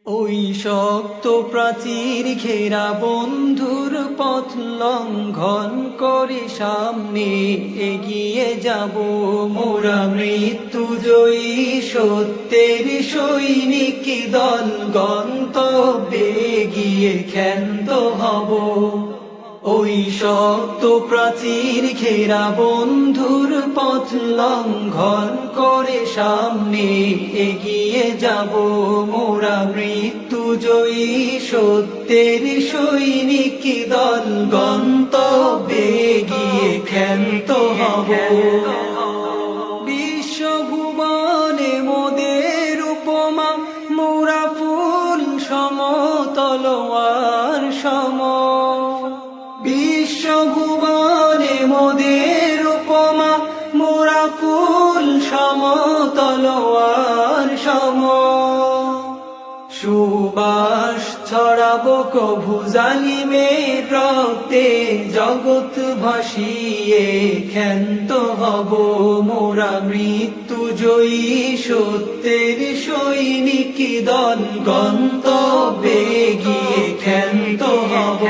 ওই শক্ত প্রাচীর ঘেরা বন্ধুর পথ লঙ্ঘন করে সামনে এগিয়ে যাব মোরা মৃত্যুজয়ী সত্যের সৈনিক দল গন্তব্যে গিয়ে ক্ষান্ত হব। ওই শক্ত প্রাচীর ঘেরা বন্ধুর পথ লঙ্ঘন করে সামনে এগিয়ে যাব মোরা মৃত্যুজয়ী সত্যের সৈনিক দল গন্তব্যে গিয়ে ক্ষান্ত হব। বিশ্বভুবনে মোদের উপমা মোরা ফুল সম তলোয়ার সম। বিশ্বভুবনে মোদের উপমা মোরা ফুল সম তলোয়ার সম। সুবাস ছড়াবো কভু জালিমের রক্তে জগৎ ভাসিয়ে ক্ষান্ত হব মোরা মৃত্যুজয়ী সত্যের সৈনিক দল গন্তব্যে গিয়ে ক্ষান্ত হব।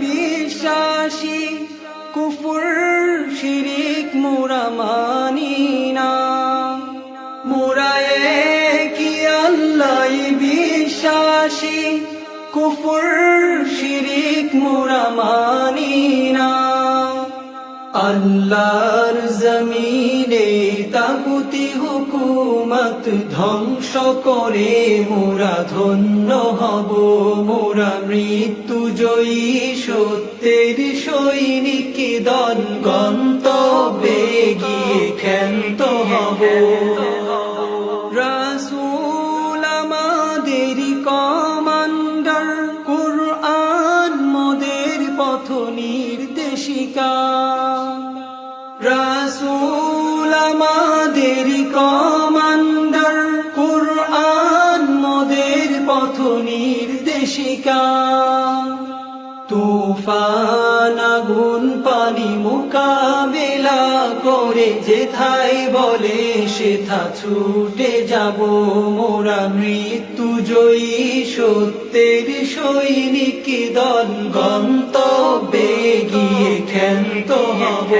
বিশ্বাসী কুফর শিরিক মোরা মানি না। মোরা কি আল্লাহ বিশ্বাসী কুফর শিরিক মোরা মানি না। আল্লাহর জমিনে তাগুতি হুকুমত ধ্বংস করে মোরা ধন্য হব মোরা মৃত্যুজয়ী সত্যের সৈনিক দল গন্তব্যে গিয়ে ক্ষান্ত হব। রাসূল আমাদের কমান্ডার কুরআন মোদের পথ নির্দেশিকা। রাসূল আমাদের কমান্ডার কুরআন মোদের পথ নির্দেশিকা। তুফান আগুন পানি মোকাবেলা করে যেথায় বলে সেথা ছুটে যাব মোরা মৃত্যুজয়ী সত্যের সৈনিক দল গন্তব্যে গিয়ে ক্ষান্ত হব।